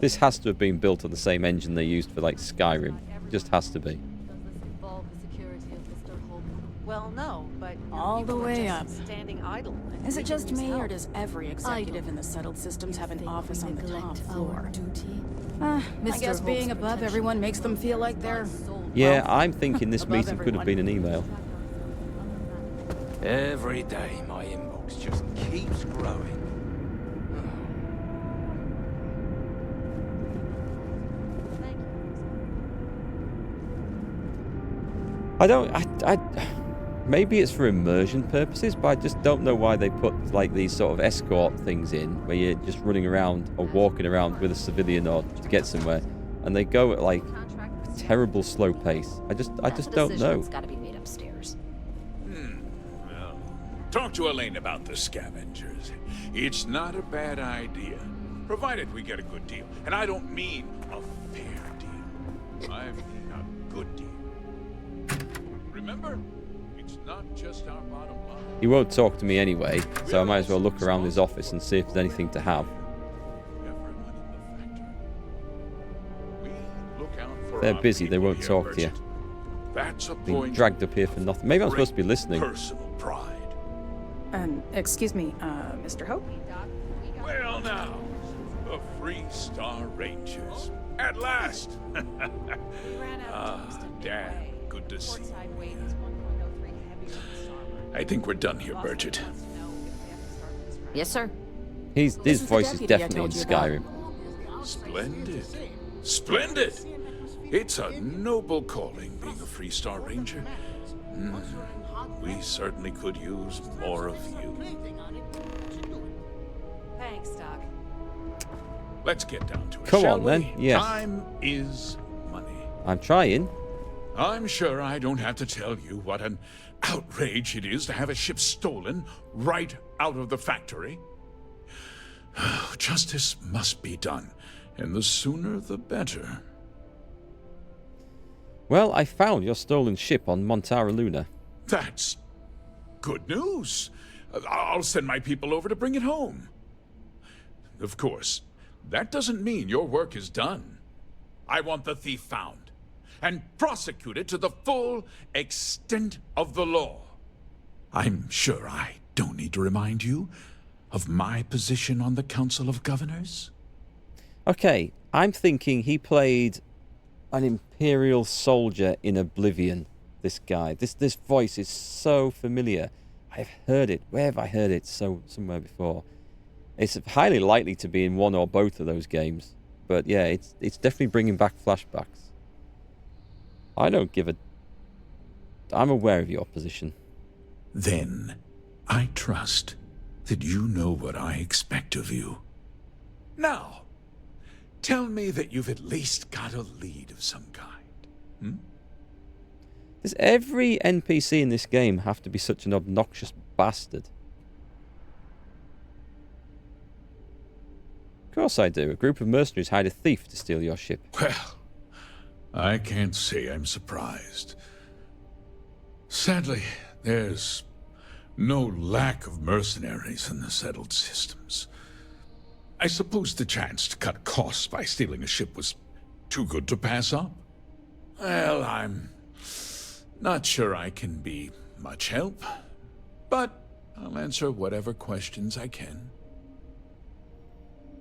This has to have been built on the same engine they used for, like, Skyrim. It just has to be. Well, no, but all the way up. Standing idle. Is it just me, or does every executive in the settled systems have an office on the top floor? I guess being above everyone makes them feel like they're... Yeah, I'm thinking this meeting could have been an email. Every day my inbox just keeps growing. Maybe it's for immersion purposes, but I just don't know why they put, like, these sort of escort things in, where you're just running around or walking around with a civilian or to get somewhere, and they go at, like, a terrible slow pace. I just don't know. Got to be made upstairs. Well, talk to Elaine about the scavengers. It's not a bad idea, provided we get a good deal. And I don't mean a fair deal. I mean a good deal. Remember? It's not just our bottom line. He won't talk to me anyway, so I might as well look around his office and see if there's anything to have. If they're busy, they won't talk to you. That's a Being dragged up here for nothing. Maybe I'm supposed to be listening. Personal pride. Excuse me, Mr. Hope? Well now, the Free Star Rangers. At last! Damn, good to see you. I think we're done here, Bridget. Yes, sir. His voice is definitely in Skyrim. Splendid. Splendid! It's a noble calling, being a Free Star Ranger. We certainly could use more of you. Thanks, Doc. Let's get down to it. Come shall on, then. we? Yes. Time is money. I'm trying. I'm sure I don't have to tell you what an outrage it is to have a ship stolen right out of the factory. Justice must be done, and the sooner the better. Well, I found your stolen ship on Montara Luna. That's good news. I'll send my people over to bring it home. Of course, that doesn't mean your work is done. I want the thief found and prosecuted to the full extent of the law. I'm sure I don't need to remind you of my position on the Council of Governors. Okay, I'm thinking he played an Imperial soldier in Oblivion, this guy. This voice is so familiar. I've heard it. Where have I heard it? Somewhere before. It's highly likely to be in one or both of those games. But yeah, it's definitely bringing back flashbacks. I don't give a... I'm aware of your position. Then, I trust that you know what I expect of you. Now, tell me that you've at least got a lead of some kind. Does every NPC in this game have to be such an obnoxious bastard? Of course I do. A group of mercenaries hired a thief to steal your ship. Well, I can't say I'm surprised. Sadly, there's no lack of mercenaries in the settled systems. I suppose the chance to cut costs by stealing a ship was too good to pass up. Well, I'm not sure I can be much help, but I'll answer whatever questions I can.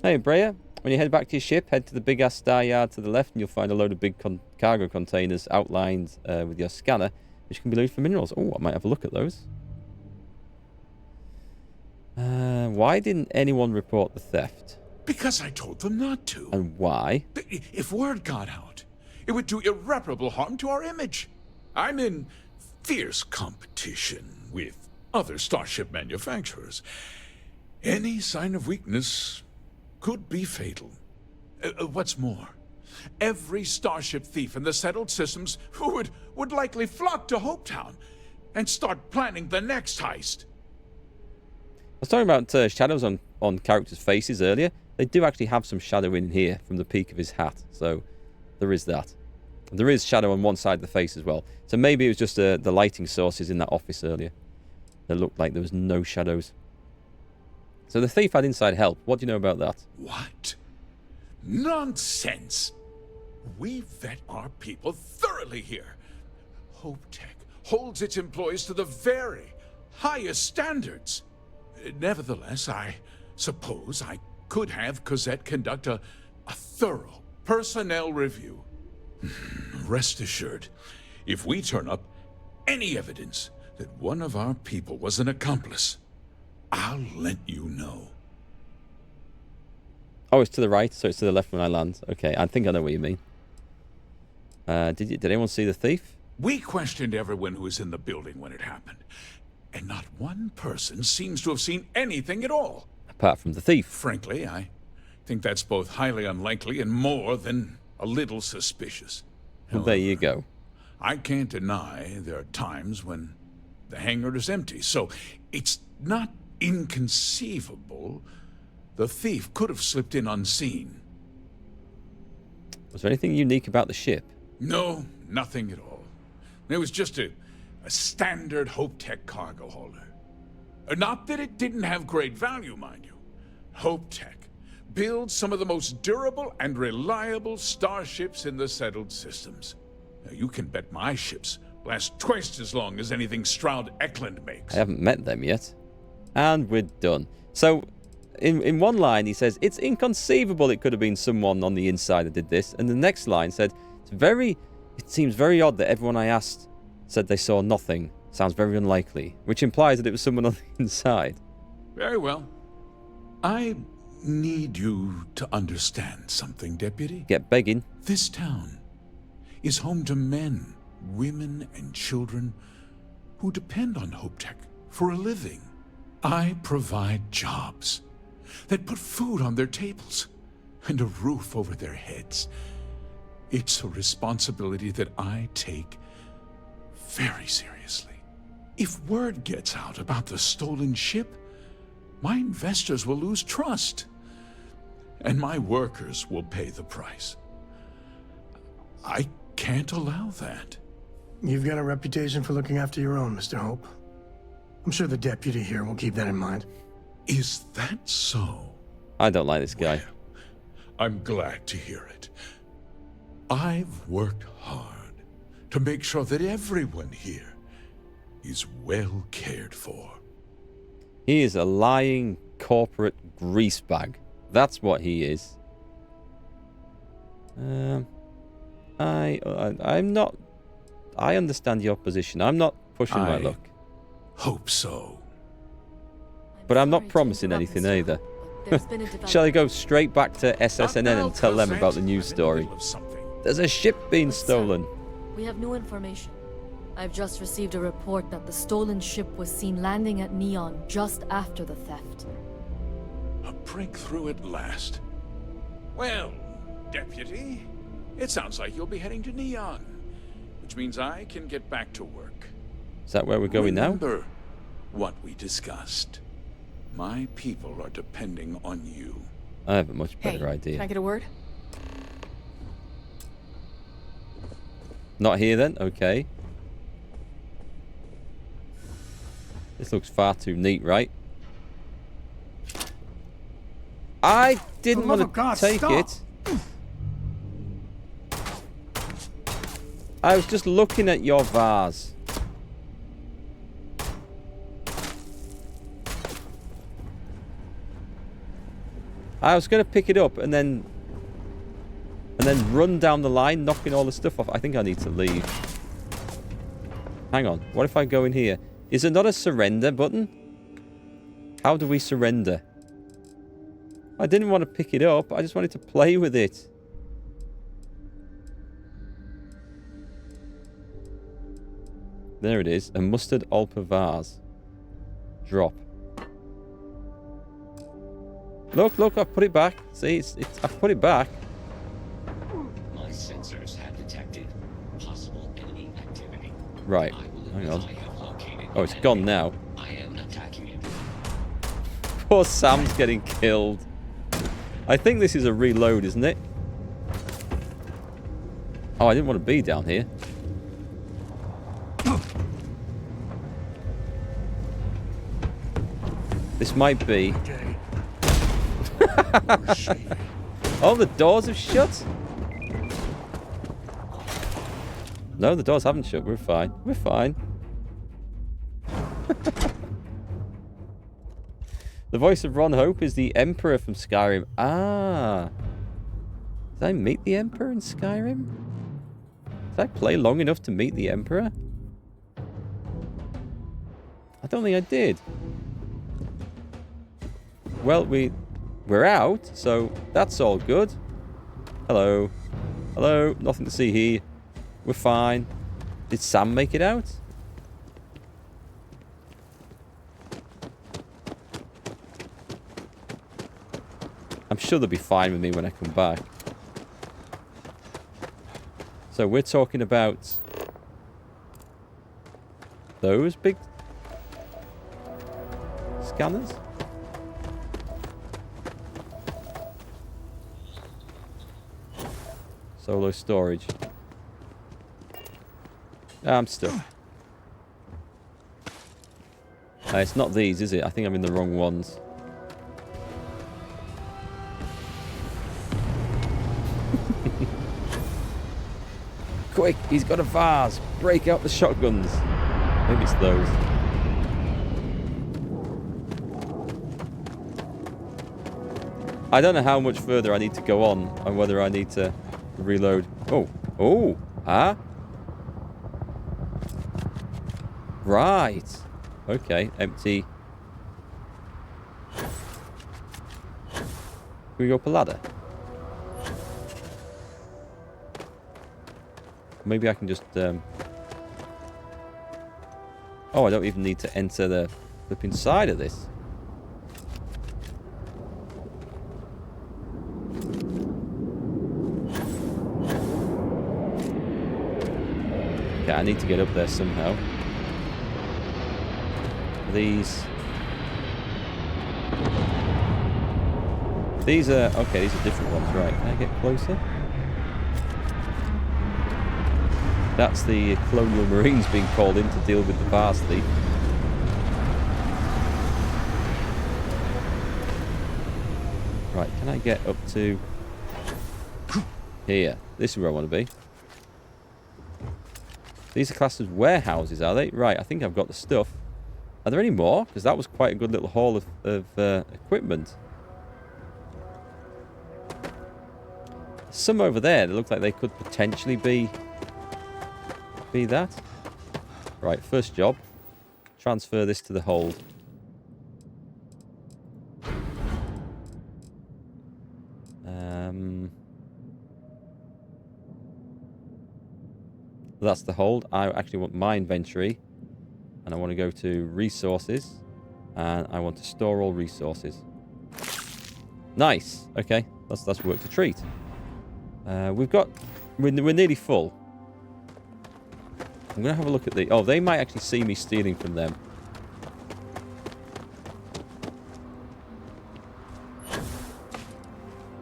Hey, Brea, when you head back to your ship, head to the big-ass star yard to the left and you'll find a load of big cargo containers outlined with your scanner, which can be loaded for minerals. Oh, I might have a look at those. Why didn't anyone report the theft? Because I told them not to. And why? If word got out, it would do irreparable harm to our image. I'm in fierce competition with other starship manufacturers. Any sign of weakness could be fatal. What's more, every starship thief in the settled systems would likely flock to Hopetown and start planning the next heist. I was talking about shadows on characters' faces earlier. They do actually have some shadow in here from the peak of his hat, so there is that. And there is shadow on one side of the face as well. So maybe it was just the lighting sources in that office earlier that looked like there was no shadows. So the thief had inside help. What do you know about that? What? Nonsense! We vet our people thoroughly here. Hope Tech holds its employees to the very highest standards. Nevertheless, I suppose I could have Cosette conduct a thorough personnel review. Rest assured, if we turn up any evidence that one of our people was an accomplice, I'll let you know. Oh, it's to the right, so it's to the left when I land. Okay, I think I know what you mean. Did anyone see the thief? We questioned everyone who was in the building when it happened, and not one person seems to have seen anything at all. Apart from the thief. Frankly, I think that's both highly unlikely and more than a little suspicious. Well, there you go. I can't deny there are times when the hangar is empty, so it's not inconceivable the thief could have slipped in unseen. Was there anything unique about the ship? No, nothing at all. It was just a standard Hope Tech cargo holder. Not that it didn't have great value, mind you. Hope Tech builds some of the most durable and reliable starships in the settled systems. Now, you can bet my ships last twice as long as anything Stroud Eklund makes. I haven't met them yet. And we're done. So, in one line, he says, it's inconceivable it could have been someone on the inside that did this. And the next line said, it seems very odd that everyone I asked said they saw nothing. Sounds very unlikely. Which implies that it was someone on the inside. Very well. I need you to understand something, Deputy. Get begging. This town is home to men, women, and children who depend on Hope Tech for a living. I provide jobs that put food on their tables and a roof over their heads. It's a responsibility that I take very seriously. If word gets out about the stolen ship, my investors will lose trust, and my workers will pay the price. I can't allow that. You've got a reputation for looking after your own, Mr. Hope. I'm sure the deputy here will keep that in mind. Is that so? I don't like this guy. Well, I'm glad to hear it. I've worked hard to make sure that everyone here is well cared for. He is a lying corporate greasebag. That's what he is. I'm not... I understand your position. I'm not pushing my luck. Hope so. But I'm not promising anything either. Shall I go straight back to SSNN and tell them about the news story? There's a ship being stolen. We have new information. I've just received a report that the stolen ship was seen landing at Neon just after the theft. A breakthrough at last. Well, Deputy, it sounds like you'll be heading to Neon, which means I can get back to work. Is that where we're going now? Remember what we discussed. My people are depending on you. I have a much better idea. Can I get a word? Not here then? Okay. This looks far too neat, right? I didn't want to take it. I was just looking at your vase. I was going to pick it up and then run down the line, knocking all the stuff off. I think I need to leave. Hang on. What if I go in here? Is there not a surrender button? How do we surrender? I didn't want to pick it up. I just wanted to play with it. There it is. A mustard Alpa vase. Drop. Look, I've put it back. See, I've put it back. My sensors have detected possible enemy activity. Right. Hang on. Oh, it's gone now. I am attacking it. Poor Sam's getting killed. I think this is a reload, isn't it? Oh, I didn't want to be down here. This might be... Oh, the doors have shut? No, the doors haven't shut. We're fine. We're fine. The voice of Ron Hope is the Emperor from Skyrim. Ah. Did I meet the Emperor in Skyrim? Did I play long enough to meet the Emperor? I don't think I did. Well, we're out, so that's all good. Hello. Hello. Nothing to see here. We're fine. Did Sam make it out? I'm sure they'll be fine with me when I come back. So we're talking about those big scanners? Solo storage. I'm stuck. It's not these, is it? I think I'm in the wrong ones. Quick, he's got a vase. Break out the shotguns. Maybe it's those. I don't know how much further I need to go on and whether I need to reload. Oh. Oh. Ah. Right. Okay. Empty. Can we go up a ladder? Maybe I can just... Oh, I don't even need to enter the flipping side of this. Okay, I need to get up there somehow. These are... Okay, these are different ones. Right, can I get closer? That's the Colonial Marines being called in to deal with the vase thief. Right, can I get up to... Here. This is where I want to be. These are classed as warehouses, are they? Right, I think I've got the stuff. Are there any more? Because that was quite a good little haul of equipment. Some over there that look like they could potentially be that. Right, first job. Transfer this to the hold. That's the hold. I actually want my inventory. And I want to go to resources. And I want to store all resources. Nice. Okay, that's worked a treat. We're nearly full. I'm going to have a look at the... Oh, they might actually see me stealing from them.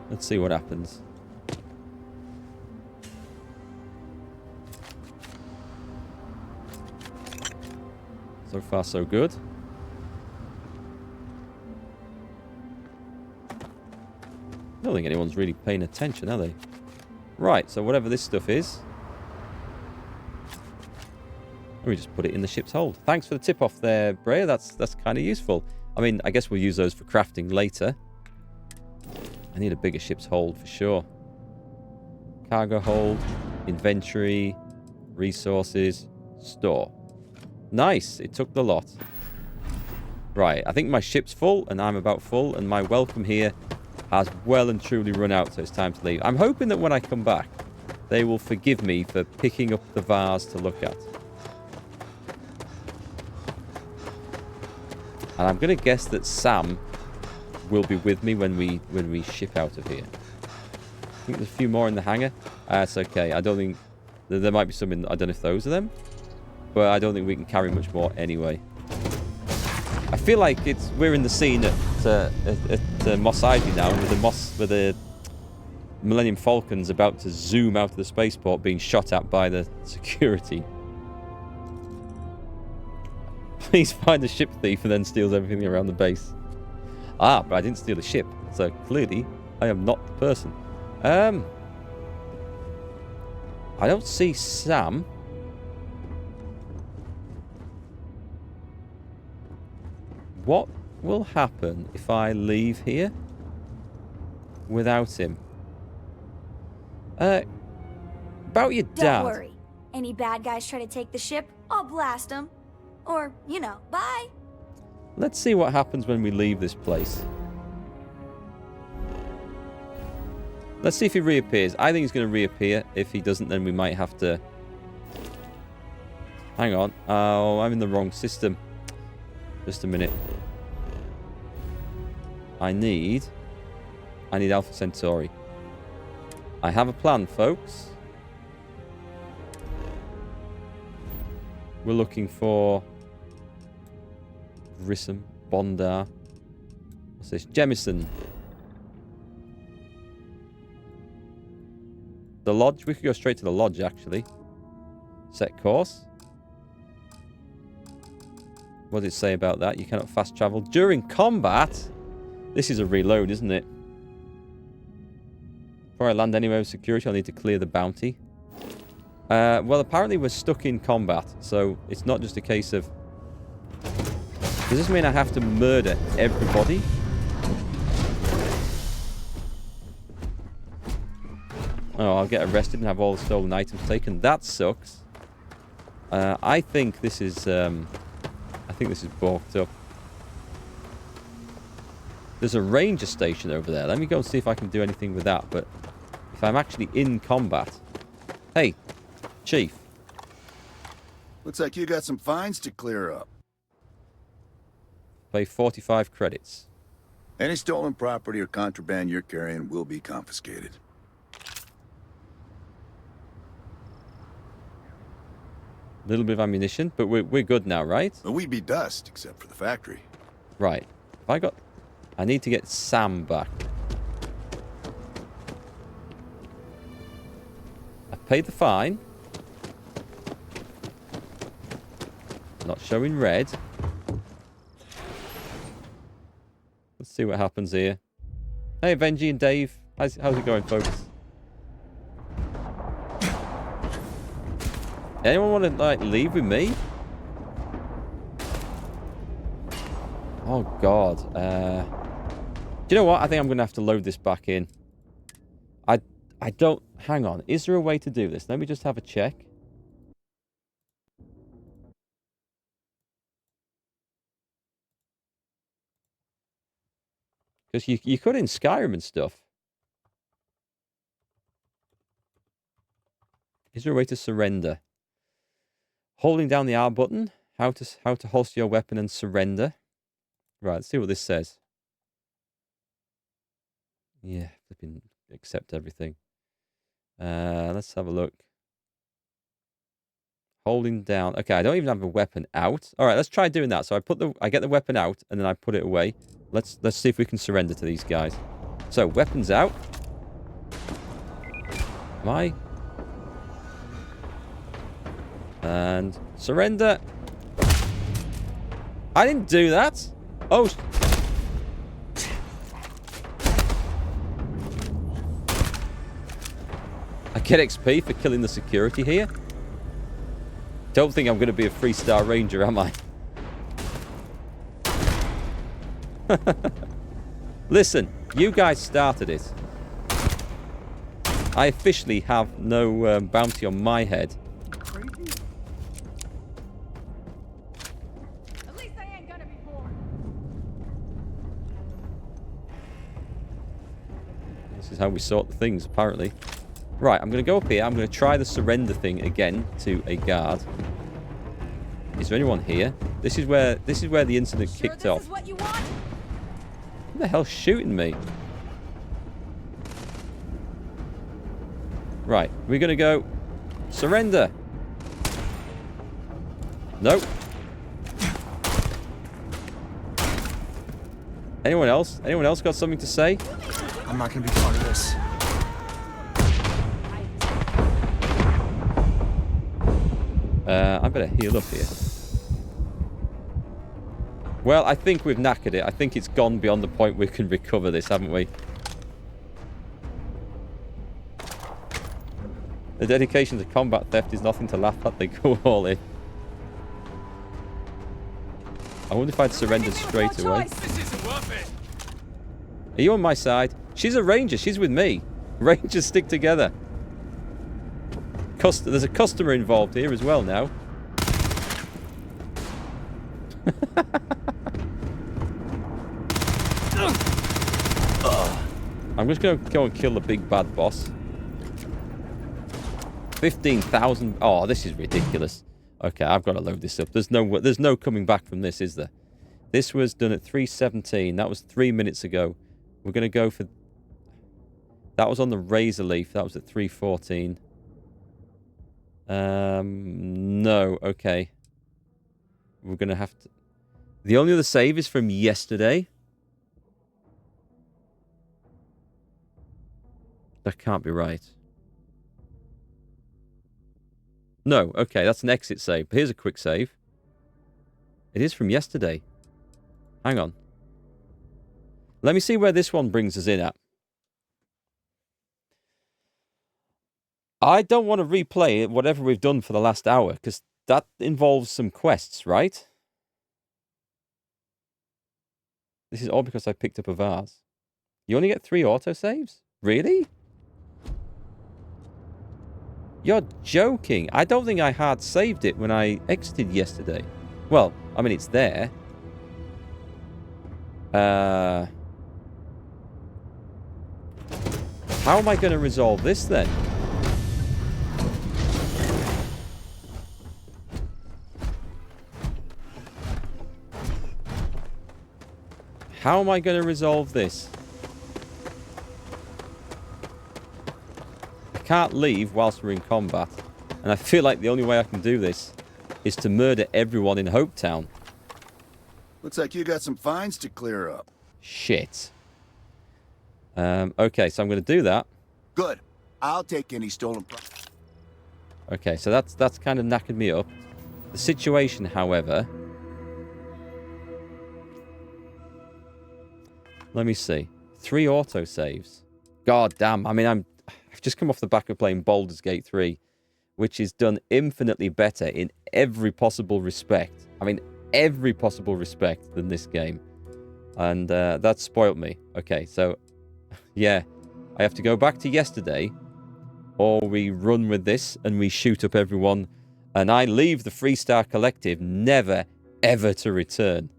Let's see what happens. So far, so good. I don't think anyone's really paying attention, are they? Right, so whatever this stuff is... We just put it in the ship's hold. Thanks for the tip-off there, Brea. That's kind of useful. I mean, I guess we'll use those for crafting later. I need a bigger ship's hold for sure. Cargo hold, inventory, resources, store. Nice. It took the lot. Right. I think my ship's full, and I'm about full, and my welcome here has well and truly run out, so it's time to leave. I'm hoping that when I come back, they will forgive me for picking up the vase to look at. And I'm going to guess that Sam will be with me when we ship out of here. I think there's a few more in the hangar. That's okay. I don't think... There might be some in... I don't know if those are them. But I don't think we can carry much more anyway. I feel like we're in the scene at Mos Eisley now with the Millennium Falcon's about to zoom out of the spaceport being shot at by the security. Please find the ship thief and then steals everything around the base. Ah, but I didn't steal the ship, so clearly I am not the person. I don't see Sam. What will happen if I leave here without him? About your dad. Don't worry. Any bad guys try to take the ship, I'll blast them. Or, you know, bye. Let's see what happens when we leave this place. Let's see if he reappears. I think he's going to reappear. If he doesn't, then we might have to... Hang on. Oh, I'm in the wrong system. Just a minute. I need Alpha Centauri. I have a plan, folks. We're looking for Grissom, Bondar. What's this? Jemison. The lodge. We could go straight to the lodge, actually. Set course. What does it say about that? You cannot fast travel during combat. This is a reload, isn't it? Before I land anywhere with security, I'll need to clear the bounty. Well, apparently we're stuck in combat, so it's not just a case of... Does this mean I have to murder everybody? Oh, I'll get arrested and have all the stolen items taken. That sucks. I think this is balked up. There's a ranger station over there. Let me go and see if I can do anything with that. But if I'm actually in combat... Hey, Chief. Looks like you got some fines to clear up. Pay 45 credits. Any stolen property or contraband you're carrying will be confiscated. A little bit of ammunition, but we're good now, right? But we'd be dust, except for the factory. Right. I need to get Sam back. I paid the fine. Not showing red. Let's see what happens here. Hey, Benji and Dave. How's it going, folks? Anyone want to, like, leave with me? Oh, God. Do you know what? I think I'm going to have to load this back in. I don't... Hang on. Is there a way to do this? Let me just have a check. Because you could in Skyrim and stuff. Is there a way to surrender? Holding down the R button. How to holster your weapon and surrender. Right, let's see what this says. Yeah, flipping accept everything. Let's have a look. Holding down. Okay, I don't even have a weapon out. All right, let's try doing that. So I get the weapon out and then I put it away. Let's see if we can surrender to these guys. So weapons out. Am I? And surrender. I didn't do that. Oh. I get XP for killing the security here. Don't think I'm going to be a 3-star ranger, am I? Listen, you guys started it. I officially have no bounty on my head. At least I ain't gonna be bored. This is how we sort the things, apparently. Right, I'm going to go up here. I'm going to try the surrender thing again to a guard. Is there anyone here? This is where the incident kicked off. Is what you want? Who the hell's shooting me? Right, we're going to go surrender. Nope. Anyone else? Anyone else got something to say? I'm not gonna be part of this. I better heal up here. Well, I think we've knackered it. I think it's gone beyond the point we can recover this, haven't we? The dedication to combat theft is nothing to laugh at. They go all in. I wonder if I'd surrendered straight away. This isn't worth it. Are you on my side? She's a ranger. She's with me. Rangers stick together. There's a customer involved here as well now. I'm just going to go and kill the big bad boss. 15,000. Oh, this is ridiculous. Okay, I've got to load this up. There's no coming back from this, is there? This was done at 3:17. That was 3 minutes ago. We're going to go for... That was on the Razor Leaf. That was at 3:14. No. Okay. We're going to have to... The only other save is from yesterday. That can't be right. No. Okay, that's an exit save. Here's a quick save. It is from yesterday. Hang on. Let me see where this one brings us in at. I don't want to replay whatever we've done for the last hour, because that involves some quests, right? This is all because I picked up a vase. You only get 3 autosaves? Really? You're joking. I don't think I hard saved it when I exited yesterday. Well, I mean, it's there. How am I going to resolve this then? How am I going to resolve this? I can't leave whilst we're in combat. And I feel like the only way I can do this is to murder everyone in Hopetown. Looks like you got some fines to clear up. Shit. Okay, so I'm going to do that. Good. I'll take any stolen... Okay, so that's kind of knackered me up. The situation, however... Let me see. 3 autosaves. God damn. I mean, I've just come off the back of playing Baldur's Gate 3, which is done infinitely better in every possible respect. I mean, every possible respect than this game. And that spoilt me. Okay, so, yeah. I have to go back to yesterday, or we run with this and we shoot up everyone, and I leave the Freestar Collective never, ever to return.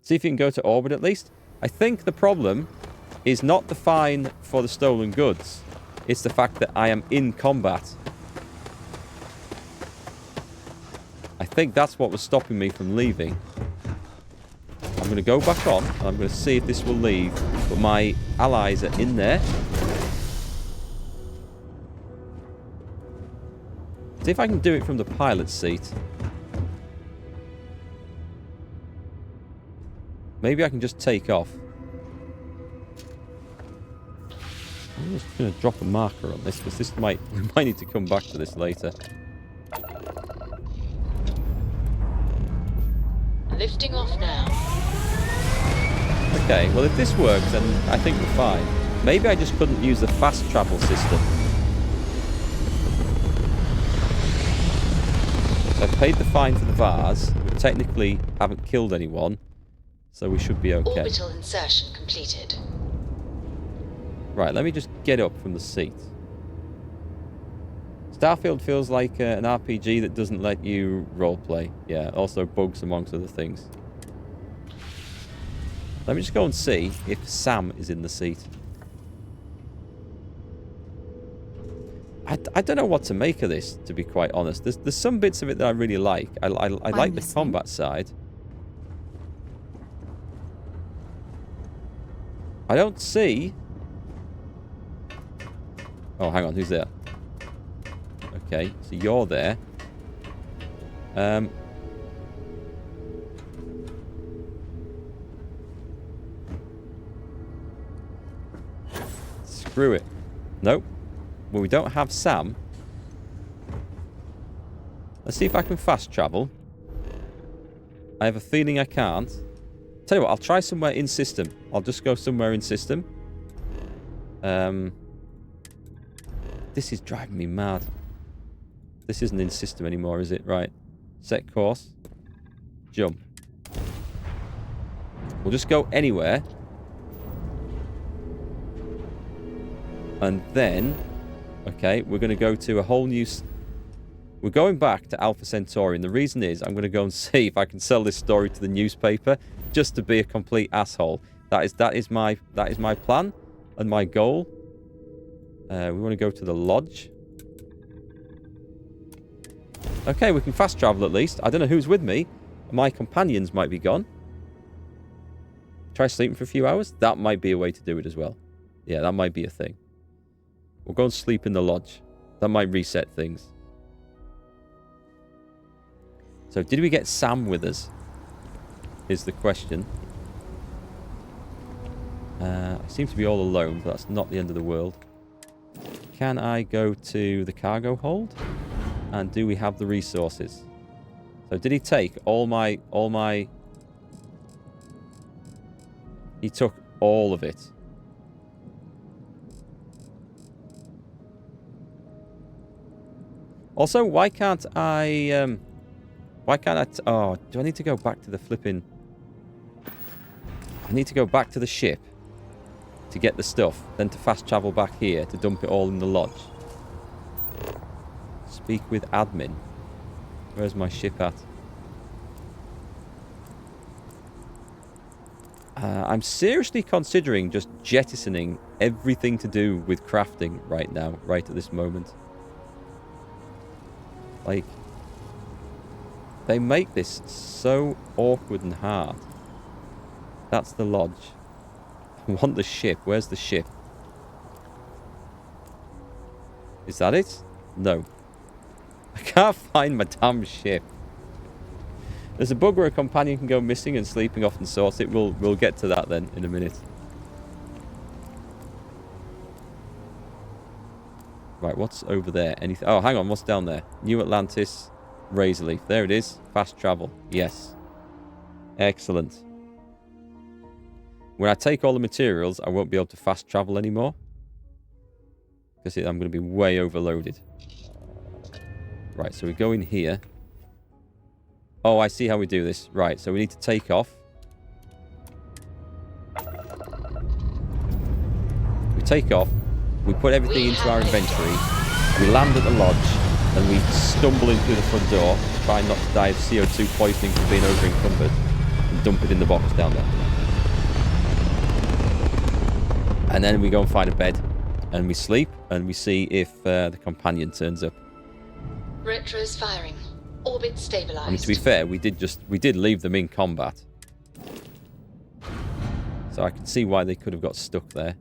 See if you can go to orbit at least. I think the problem is not the fine for the stolen goods. It's the fact that I am in combat. I think that's what was stopping me from leaving. I'm going to go back on, and I'm going to see if this will leave. But my allies are in there. See if I can do it from the pilot's seat. Maybe I can just take off. I'm just going to drop a marker on this, because we might need to come back to this later. Lifting off now. Okay, well if this works, then I think we're fine. Maybe I just couldn't use the fast travel system. So I paid the fine for the vase. We technically haven't killed anyone. So we should be okay. Orbital insertion completed. Right, let me just get up from the seat. Starfield feels like an RPG that doesn't let you roleplay. Yeah, also bugs amongst other things. Let me just go and see if Sam is in the seat. I don't know what to make of this, to be quite honest. There's some bits of it that I really like. I like the combat side. I don't see... Oh, hang on. Who's there? Okay, so you're there. Screw it. Nope. Well, we don't have Sam. Let's see if I can fast travel. I have a feeling I can't. Tell you what, I'll try somewhere in system. I'll just go somewhere in system. This is driving me mad. This isn't in system anymore, is it? Right. Set course. Jump. We'll just go anywhere. And then... Okay, we're going to go to a whole new... We're going back to Alpha Centauri, and the reason is I'm going to go and see if I can sell this story to the newspaper just to be a complete asshole. That is my plan and my goal. We want to go to the lodge. Okay, we can fast travel at least. I don't know who's with me. My companions might be gone. Try sleeping for a few hours. That might be a way to do it as well. Yeah, that might be a thing. We'll go and sleep in the lodge. That might reset things. So, did we get Sam with us? Is the question. I seem to be all alone, but that's not the end of the world. Can I go to the cargo hold? And do we have the resources? So, did he take all my... He took all of it. Also, why can't I... Oh, do I need to go back to the flipping... I need to go back to the ship to get the stuff, then to fast travel back here to dump it all in the lodge. Speak with admin. Where's my ship at? I'm seriously considering just jettisoning everything to do with crafting right now, right at this moment. Like, they make this so awkward and hard. That's the lodge. I want the ship. Where's the ship? Is that it? No. I can't find my damn ship. There's a bug where a companion can go missing and sleeping often sorts it. We'll get to that then in a minute. Right, what's over there? Anything? Oh, hang on. What's down there? New Atlantis, Razorleaf. There it is. Fast travel. Yes. Excellent. When I take all the materials, I won't be able to fast travel anymore. Because I'm going to be way overloaded. Right, so we go in here. Oh, I see how we do this. Right, so we need to take off. We take off. We put everything into our inventory. We land at the lodge. And we stumble in through the front door. Trying not to die of CO2 poisoning from being over-encumbered. And dump it in the box down there. And then we go and find a bed. And we sleep. And we see if the companion turns up. Retros firing. Orbit stabilized. I mean, to be fair, we did leave them in combat. So I can see why they could have got stuck there.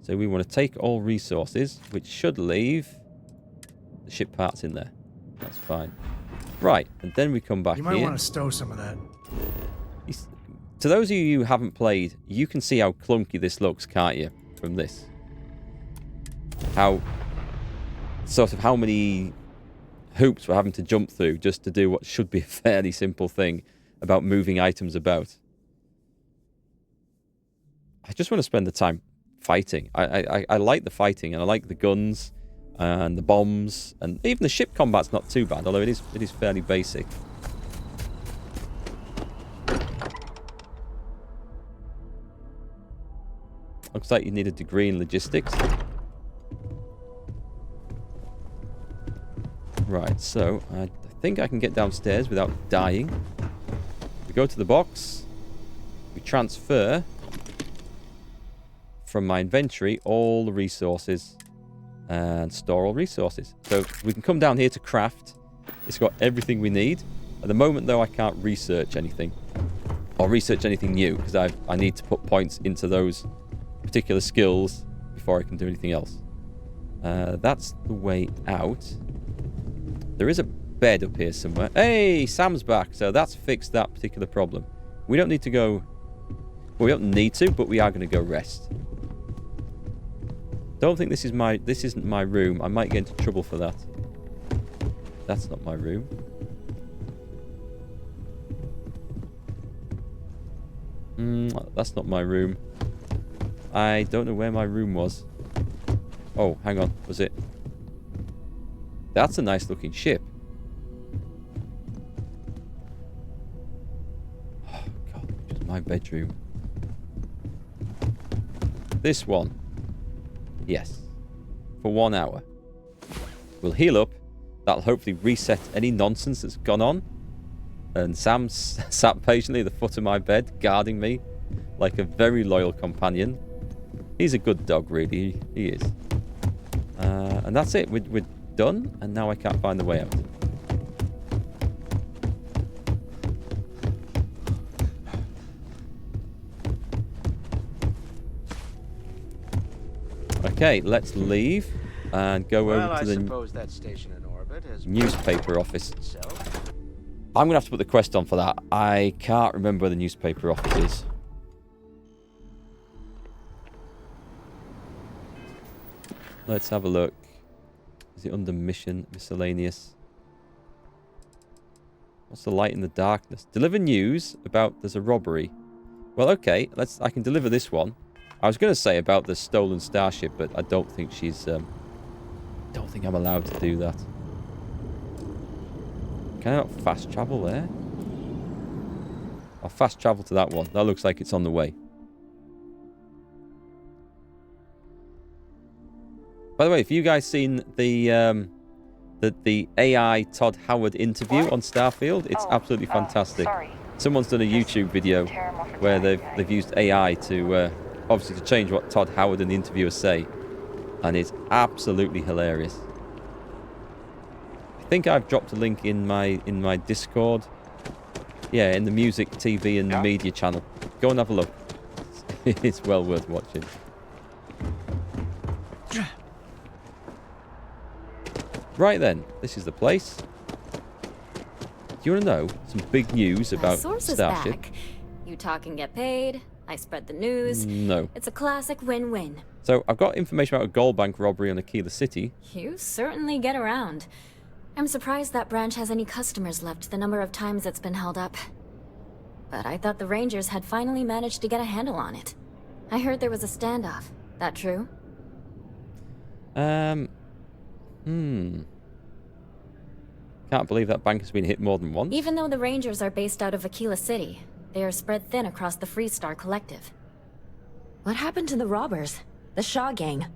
So we want to take all resources, which should leave the ship parts in there. That's fine. Right, and then we come back here. You might want to stow some of that. To those of you who haven't played, you can see how clunky this looks, can't you? From this. How many hoops we're having to jump through just to do what should be a fairly simple thing about moving items about. I just want to spend the time fighting. I like the fighting, and I like the guns and the bombs, and even the ship combat's not too bad, although it is fairly basic. Looks like you need a degree in logistics. Right, so I think I can get downstairs without dying. We go to the box. We transfer from my inventory all the resources and store all resources. So we can come down here to craft. It's got everything we need. At the moment, though, I can't research anything or research anything new because I need to put points into those particular skills before I can do anything else. That's the way out. There is a bed up here somewhere. Hey, Sam's back. So that's fixed that particular problem. We don't need to go... Well, we don't need to, but we are going to go rest. Don't think this isn't my room. I might get into trouble for that. That's not my room. That's not my room. I don't know where my room was. Oh, hang on. Was it That's a nice looking ship. Oh, God. Just my bedroom. This one. Yes. For 1 hour. We'll heal up. That'll hopefully reset any nonsense that's gone on. And Sam's sat patiently at the foot of my bed, guarding me like a very loyal companion. He's a good dog, really. He is. And that's it. We're done. And now I can't find the way out. Okay, let's leave and go over to the that station in orbit has newspaper office. I'm going to have to put the quest on for that. I can't remember where the newspaper office is. Let's have a look. Is it under mission, miscellaneous? What's the light in the darkness? Deliver news about there's a robbery. Well, okay, I can deliver this one. I was going to say about the stolen starship, but I don't think she's... don't think I'm allowed to do that. Can I not fast travel there? I'll fast travel to that one. That looks like it's on the way. By the way, have you guys seen the AI Todd Howard interview on Starfield? It's absolutely fantastic. Someone's done a YouTube video where they've used AI to obviously to change what Todd Howard and the interviewers say, and it's absolutely hilarious. I think I've dropped a link in my Discord. Yeah, in the music, TV, and media channel. Go and have a look. It's well worth watching. Right then, this is the place. Do you want to know some big news about Source Starship? is back. You talk and get paid. I spread the news. No. It's a classic win-win. So I've got information about a gold bank robbery on Aquila City. You certainly get around. I'm surprised that branch has any customers left the number of times it's been held up. But I thought the Rangers had finally managed to get a handle on it. I heard there was a standoff. That true? Can't believe that bank has been hit more than once. Even though the Rangers are based out of Aquila City, they are spread thin across the Freestar Collective. What happened to the robbers? The Shaw gang?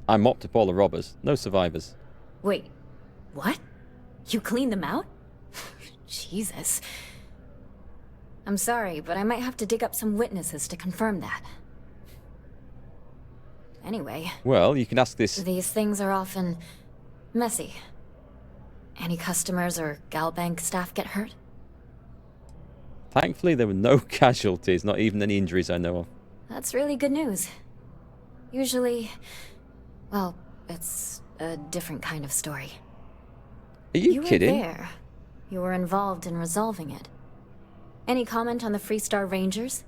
I mopped up all the robbers. No survivors. Wait, what? You cleaned them out? Jesus. I'm sorry, but I might have to dig up some witnesses to confirm that. Anyway. Well, you can ask this... These things are often messy. Any customers or Galbank staff get hurt? Thankfully, there were no casualties, not even any injuries I know of. That's really good news. Usually, well, it's a different kind of story. Are you kidding? You were there. You were involved in resolving it. Any comment on the Freestar Rangers?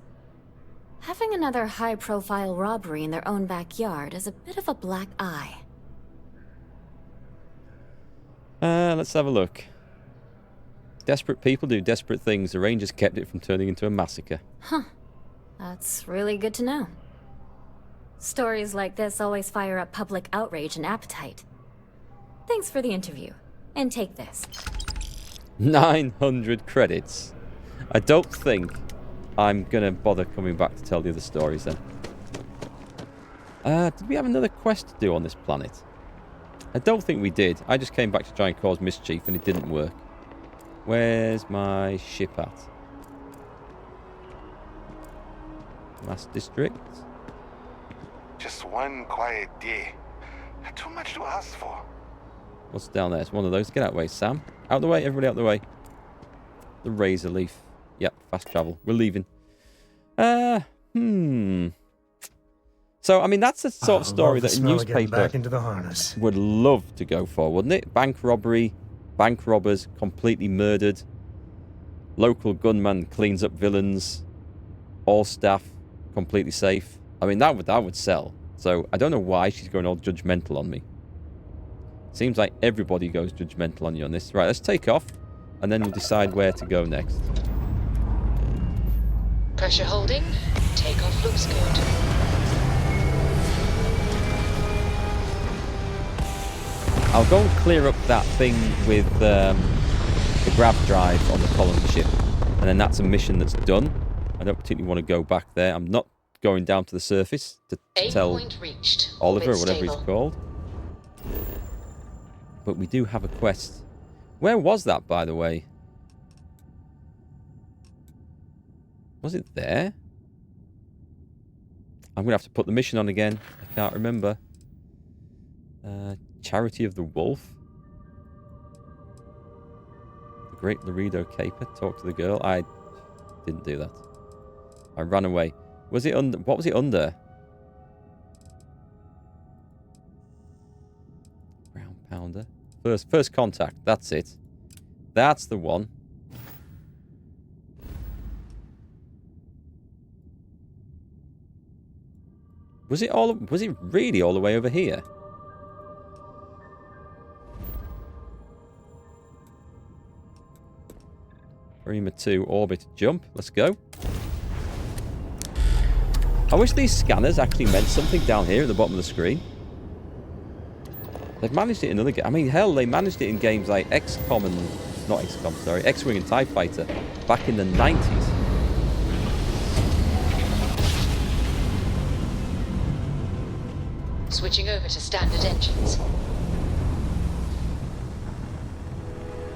Having another high-profile robbery in their own backyard is a bit of a black eye. Let's have a look. Desperate people do desperate things. The Rangers kept it from turning into a massacre. Huh. That's really good to know. Stories like this always fire up public outrage and appetite. Thanks for the interview. And take this. 900 credits. I don't think I'm going to bother coming back to tell the other stories then. Did we have another quest to do on this planet? I don't think we did. I just came back to try and cause mischief and it didn't work. Where's my ship at? Last district. Just one quiet day. Too much to ask for. What's down there? It's one of those. Get out of the way, Sam. Out of the way. Everybody out of the way. The Razor Leaf. Yep, fast travel. We're leaving. So, I mean, that's the sort of story that a newspaper back into the harness. would love to go for, wouldn't it? Bank robbery, bank robbers completely murdered, local gunman cleans up villains, all staff completely safe. I mean, that would sell. So, I don't know why she's going all judgmental on me. Seems like everybody goes judgmental on you on this. Right, let's take off, and then we'll decide where to go next. Pressure holding. Takeoff looks good. I'll go and clear up that thing with the grav drive on the colony ship. And then that's a mission that's done. I don't particularly want to go back there. I'm not going down to the surface to tell reached. Oliver, or whatever he's called. But we do have a quest. Where was that, by the way? Was it there? I'm going to have to put the mission on again. I can't remember. Charity of the Wolf. The Great Laredo Caper. Talk to the girl. I didn't do that. I ran away. Was it under? What was it under? Ground pounder. First contact. That's it. That's the one. Was it really all the way over here? Arima 2 orbit jump. Let's go. I wish these scanners actually meant something down here at the bottom of the screen. They've managed it in other games. I mean, hell, they managed it in games like XCOM and... Not XCOM, sorry. X-Wing and TIE Fighter back in the 90s. Switching over to standard engines.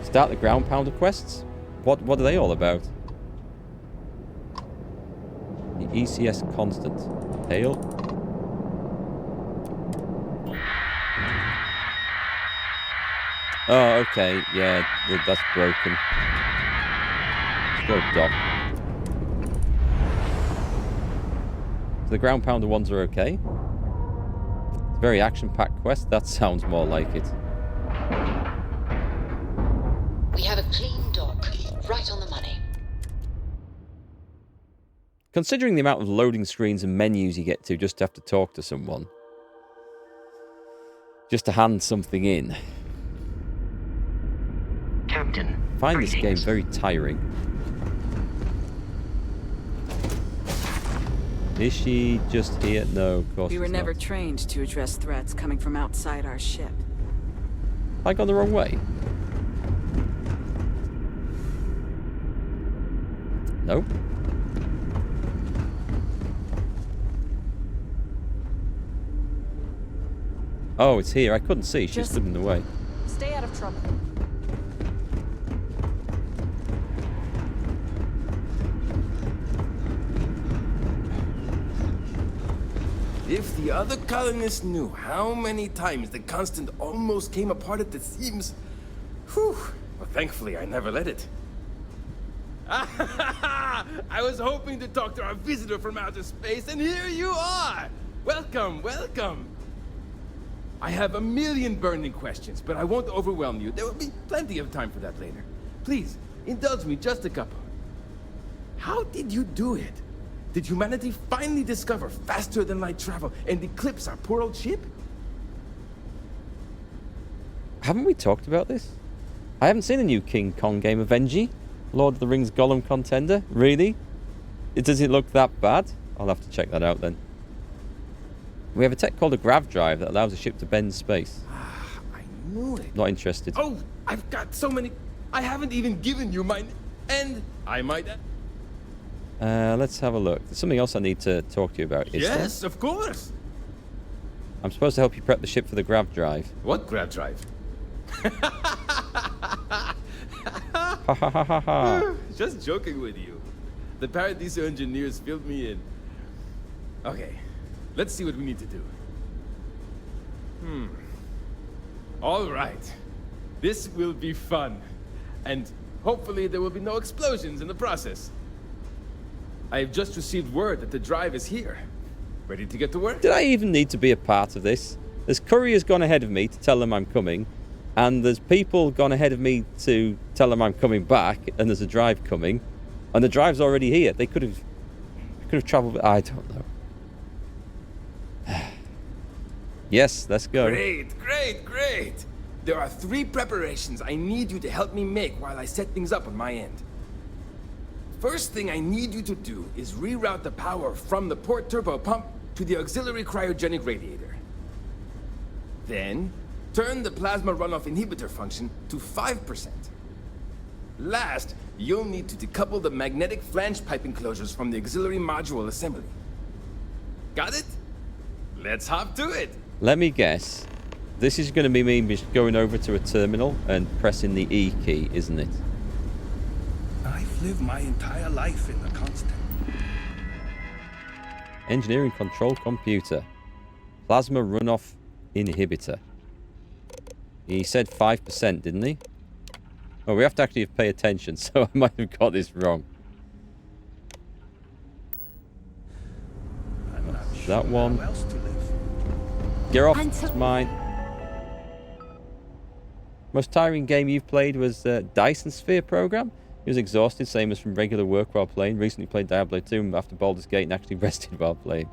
Start the ground pounder quests? What are they all about? The ECS constant. Hail. Oh, okay. Yeah, that's broken. Let's go, Doc. So the ground pounder ones are okay. It's a very action-packed quest. That sounds more like it. We have a clean dock, right on the money. Considering the amount of loading screens and menus you get to just to have to talk to someone. Just to hand something in. Captain, I find this game very tiring. Is she just here? No, of course We were she's never not. trained to address threats coming from outside our ship. I gone the wrong way? Nope. Oh, it's here. I couldn't see. She stood in the way. Stay out of trouble. If the other colonists knew how many times the Constant almost came apart at the seams... Whew. Well, thankfully, I never let it. I was hoping to talk to our visitor from outer space, and here you are! Welcome, welcome! I have a million burning questions, but I won't overwhelm you. There will be plenty of time for that later. Please, indulge me just a couple. How did you do it? Did humanity finally discover faster-than-light travel and eclipse our poor old ship? Haven't we talked about this? I haven't seen a new King Kong game, Avengi. Lord of the Rings Gollum contender. Really? Does it look that bad? I'll have to check that out then. We have a tech called a grav drive that allows a ship to bend space. I knew it. Not interested. Oh, I've got so many... I haven't even given you mine. And I might... Let's have a look. There's something else I need to talk to you about. Is Yes, there? of course. I'm supposed to help you prep the ship for the grav drive. What grav drive? Ha ha ha ha ha. Just joking with you. The Paradiso engineers filled me in. Okay, let's see what we need to do. All right. This will be fun. And hopefully there will be no explosions in the process. I have just received word that the drive is here. Ready to get to work? Did I even need to be a part of this? There's couriers gone ahead of me to tell them I'm coming. And there's people gone ahead of me to tell them I'm coming back. And there's a drive coming. And the drive's already here. They could have traveled... I don't know. Yes, let's go. Great, great, great. There are 3 preparations I need you to help me make while I set things up on my end. First thing I need you to do is reroute the power from the port turbo pump to the auxiliary cryogenic radiator. Then, Turn the plasma runoff inhibitor function to 5%. Last, you'll need to decouple the magnetic flange pipe enclosures from the auxiliary module assembly. Got it? Let's hop to it. Let me guess. This is going to be me just going over to a terminal and pressing the E key, isn't it? I've lived my entire life in the constant. Engineering control computer. Plasma runoff inhibitor. He said 5%, didn't he? Oh, we have to actually pay attention, so I might have got this wrong. I'm not sure that one. how else to live. Get off, it's mine. Most tiring game you've played was Dyson Sphere program. He was exhausted, same as from regular work while playing. Recently played Diablo 2 after Baldur's Gate and actually rested while playing.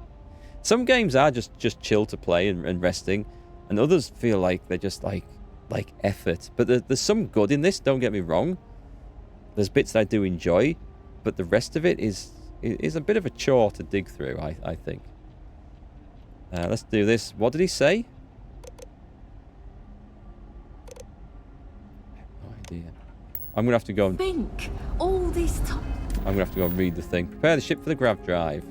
Some games are just chill to play and resting, and others feel like they're just like effort. But there's some good in this, don't get me wrong. There's bits that I do enjoy, but the rest of it is a bit of a chore to dig through, I think. Let's do this. What did he say? I have no idea. I'm gonna have to go and think all this time. I'm gonna have to go and read the thing. Prepare the ship for the grav drive.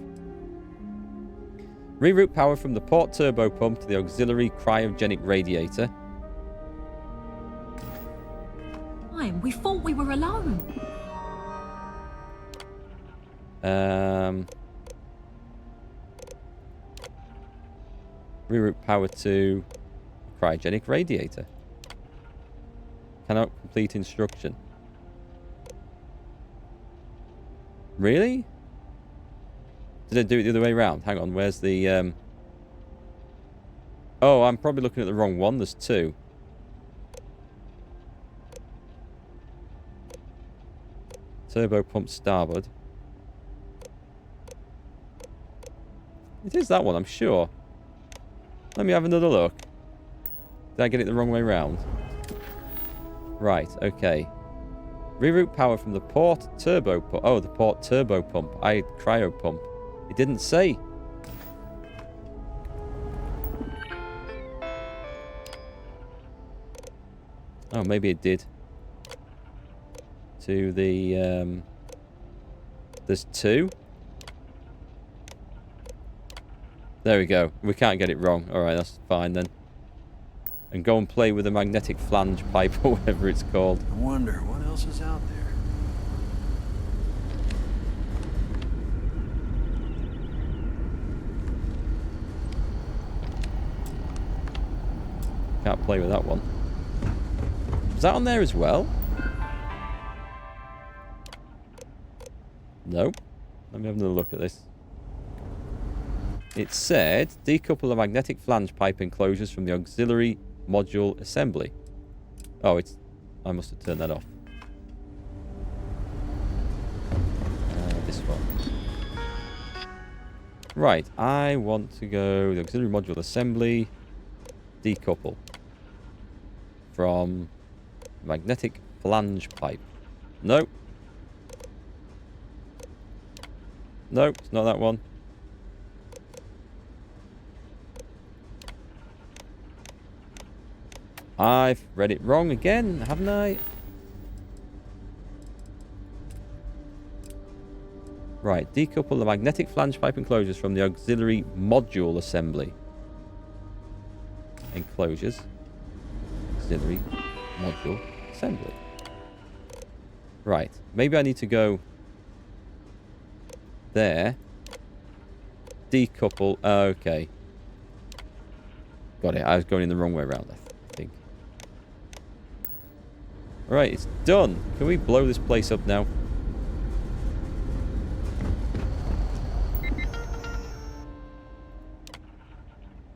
Reroute power from the port turbo pump to the auxiliary cryogenic radiator. We thought we were alone. Reroute power to cryogenic radiator. Cannot complete instruction. Really? Did I do it the other way around? Hang on, where's the... Oh, I'm probably looking at the wrong one. There's two. Turbo pump starboard. It is that one, I'm sure. Let me have another look. Did I get it the wrong way round? Right, okay. Reroute power from the port turbo pump. Oh, the port turbo pump. Cryo pump. It didn't say. Oh, maybe it did. To the, there's two. There we go. We can't get it wrong. Alright, that's fine then. And go and play with the magnetic flange pipe or whatever it's called. I wonder what else is out there. Can't play with that one. Is that on there as well? Nope. Let me have another look at this. It said, decouple the magnetic flange pipe enclosures from the auxiliary module assembly. Oh, it's... I must have turned that off. This one. Right, I want to go the auxiliary module assembly, decouple from magnetic flange pipe. Nope. Nope, it's not that one. I've read it wrong again, haven't I? Right, decouple the magnetic flange pipe enclosures from the auxiliary module assembly. Enclosures. Auxiliary module assembly. Right, maybe I need to go there. Decouple. Okay. Got it. I was going in the wrong way around, I think. Right, it's done. Can we blow this place up now?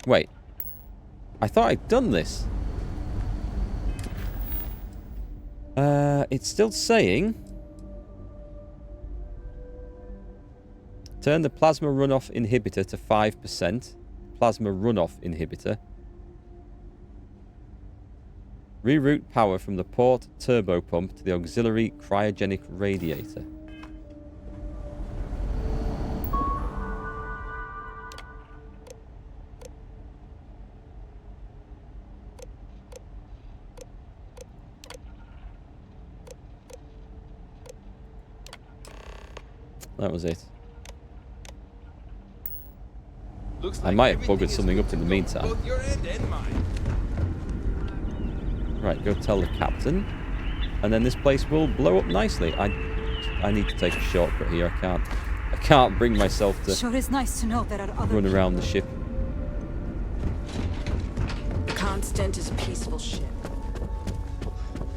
Wait. I thought I'd done this. It's still saying... Turn the plasma runoff inhibitor to 5%. Plasma runoff inhibitor. Reroute power from the port turbo pump to the auxiliary cryogenic radiator. That was it. Looks I like might have everything buggered is something good up in to the go, meantime. both your end and mine. Right, go tell the captain. And then this place will blow up nicely. I need to take a shortcut here. I can't bring myself to Sure is nice to know there are other run around the ship. Constant is a peaceful ship.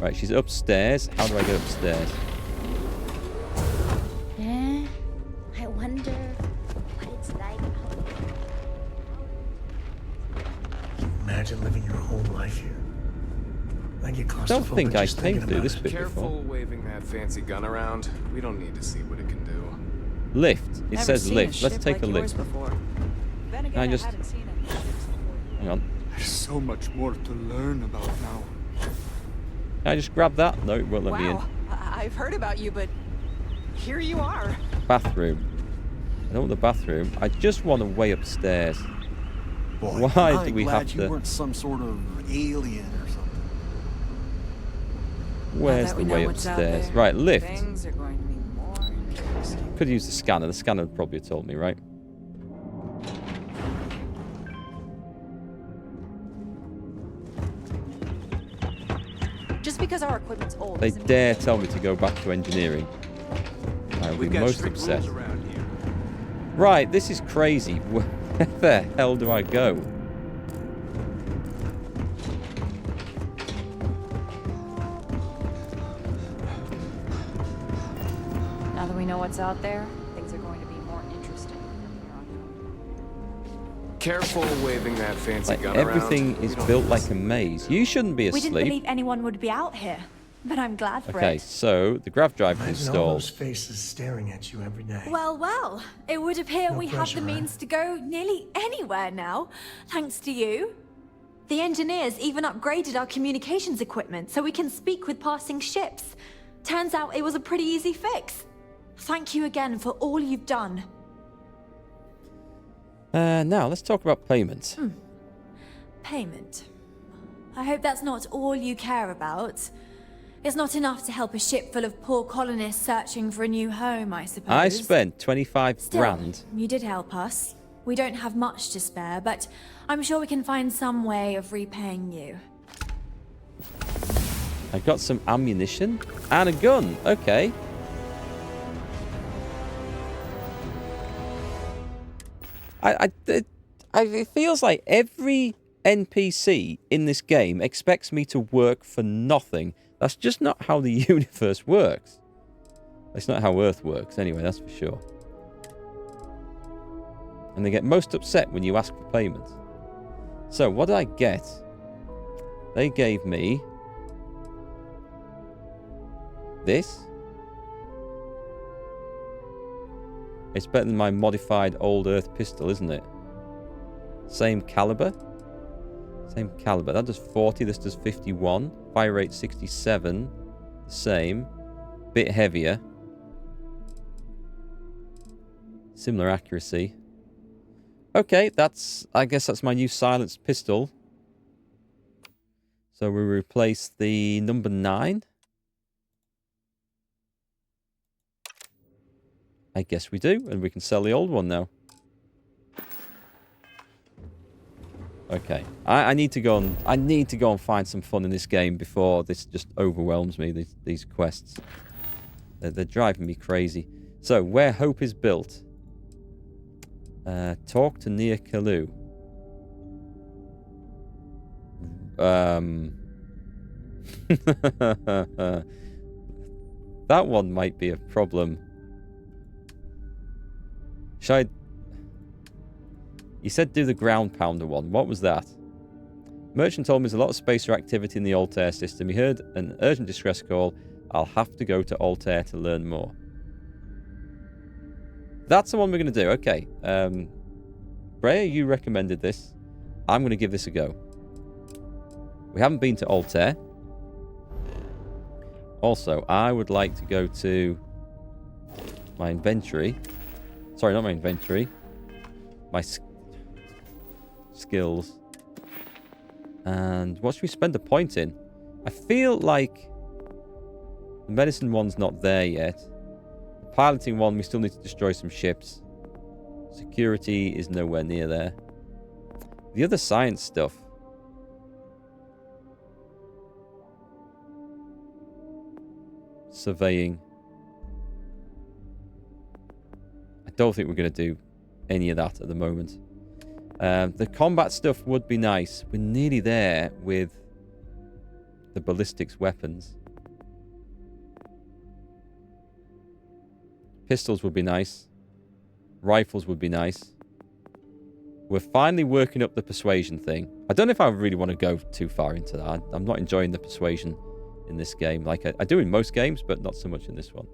Right, she's upstairs. How do I get upstairs? I wonder what it's like out there. Imagine living your whole life here. I get I don't think I just came thinking through about this it. bit Careful before. waving that fancy gun around. We don't need to see what it can do. Lift. It says lift. Let's take a lift. Then again, Can I just... haven't seen any ships before. Hang on. There's so much more to learn about now. Can I just grab that? No, it won't let me in. Wow, I've heard about you, but here you are. Bathroom. I don't want the bathroom. I just want a way upstairs. Boy, Why I'm do we glad have you to... weren't some sort of alien or something. Where's the way upstairs? Right, lift. Things are going to be more interesting. Could use the scanner. The scanner would probably have told me, right? Just because our equipment's old. They doesn't mean dare it's tell me to go back to engineering. I will be We've got most strict upset. rules around here. Right, this is crazy. Where the hell do I go? Now that we know what's out there, things are going to be more interesting from here on out. Careful waving that fancy Like, gun everything around. is built like a maze. You shouldn't be We asleep. didn't believe anyone would be out here, but I'm glad for Okay, it. so the grav drive is Imagine all those installed. faces staring at you every day. Well, it would appear No we have pressure, the means to go nearly anywhere now, thanks to you. The engineers even upgraded our communications equipment so we can speak with passing ships. Turns out it was a pretty easy fix. Thank you again for all you've done. Now, let's talk about payment. Payment. I hope that's not all you care about. It's not enough to help a ship full of poor colonists searching for a new home, I suppose. I spent 25 Still, grand. you did help us. We don't have much to spare, but I'm sure we can find some way of repaying you. I got some ammunition and a gun. Okay. It feels like every NPC in this game expects me to work for nothing. That's just not how the universe works. It's not how Earth works anyway, that's for sure. And they get most upset when you ask for payment. So, what did I get? They gave me this. It's better than my modified old Earth pistol, isn't it? Same caliber. Same caliber. That does 40, this does 51. Fire rate 67. The same. Bit heavier. Similar accuracy. Okay, I guess that's my new silenced pistol. So we replace the number 9. I guess we do, and we can sell the old one now. Okay, I need to go and find some fun in this game before this just overwhelms me. These quests, they're driving me crazy. So where hope is built. Talk to Nia Kalu. That one might be a problem. Should I... You said do the ground pounder one. What was that? Merchant told me there's a lot of spacer activity in the Altair system. He heard an urgent distress call. I'll have to go to Altair to learn more. That's the one we're going to do. Okay. Brea, you recommended this. I'm going to give this a go. We haven't been to Altair. Also, I would like to go to my inventory. Sorry, not my inventory. My skills. And what should we spend a point in? I feel like the medicine one's not there yet. The piloting one, we still need to destroy some ships. Security is nowhere near there. The other science stuff. Surveying. I don't think we're going to do any of that at the moment. The combat stuff would be nice. We're nearly there with the ballistics weapons. Pistols would be nice. Rifles would be nice. We're finally working up the persuasion thing. I don't know if I really want to go too far into that. I'm not enjoying the persuasion in this game. Like I do in most games, but not so much in this one.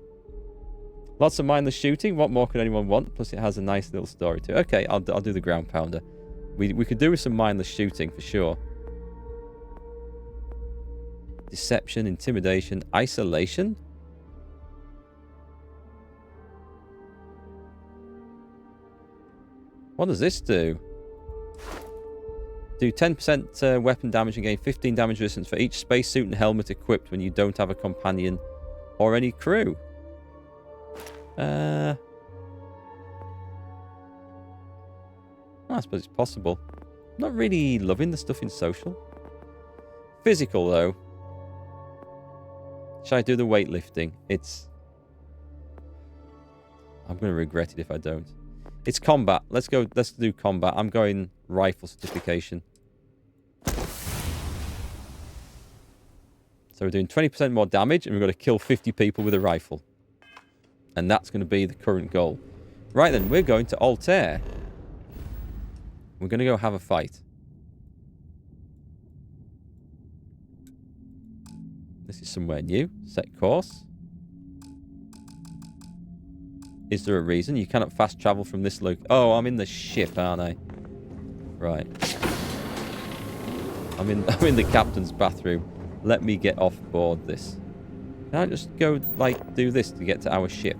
Lots of mindless shooting. What more could anyone want? Plus it has a nice little story too. Okay, I'll do the ground pounder. We could do with some mindless shooting for sure. Deception, intimidation, isolation. What does this do? Do 10% weapon damage and gain 15 damage resistance for each spacesuit and helmet equipped when you don't have a companion or any crew. I suppose it's possible. I'm not really loving the stuff in social. Physical, though. Should I do the weightlifting? I'm going to regret it if I don't. It's combat. Let's do combat. I'm going rifle certification. So we're doing 20% more damage, and we've got to kill 50 people with a rifle. And that's going to be the current goal. Right then, we're going to Altair. We're going to go have a fight. This is somewhere new. Set course. Is there a reason? You cannot fast travel from this location. Oh, I'm in the ship, aren't I? Right. I'm in the captain's bathroom. Let me get off board this. Can I just go, like, do this to get to our ship?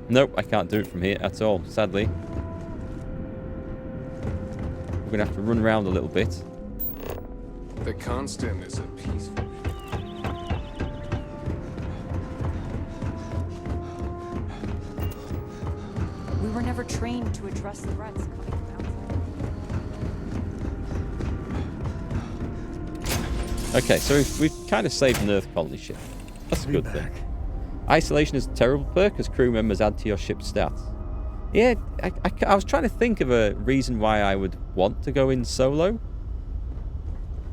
Nope, I can't do it from here at all, sadly. We're going to have to run around a little bit. The Constant is a peaceful... We were never trained to address threats coming from outside. Okay, so we've kind of saved an Earth colony ship. That's a good thing. Isolation is a terrible perk as crew members add to your ship's stats. Yeah, I was trying to think of a reason why I would want to go in solo.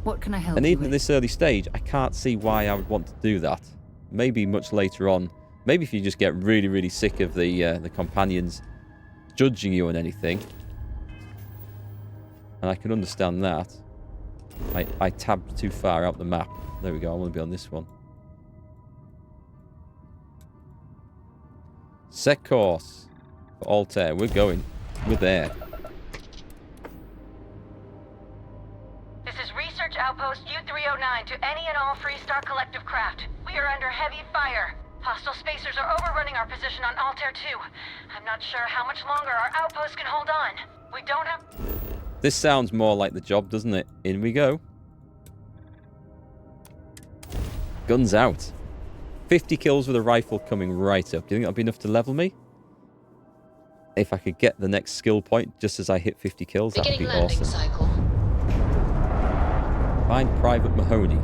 What can I help And you even with? at this early stage, I can't see why I would want to do that. Maybe much later on. Maybe if you just get really, really sick of the companions judging you on anything. And I can understand that. I tabbed too far out the map. There we go, I want to be on this one. Set course for Altair. We're going. We're there. This is Research Outpost U-309 to any and all Freestar Collective craft. We are under heavy fire. Hostile spacers are overrunning our position on Altair 2. I'm not sure how much longer our outpost can hold on. We don't have... This sounds more like the job, doesn't it? In we go. Guns out. 50 kills with a rifle coming right up. Do you think that'll be enough to level me? If I could get the next skill point just as I hit 50 kills, that would be awesome. Cycle. Find Private Mahoney.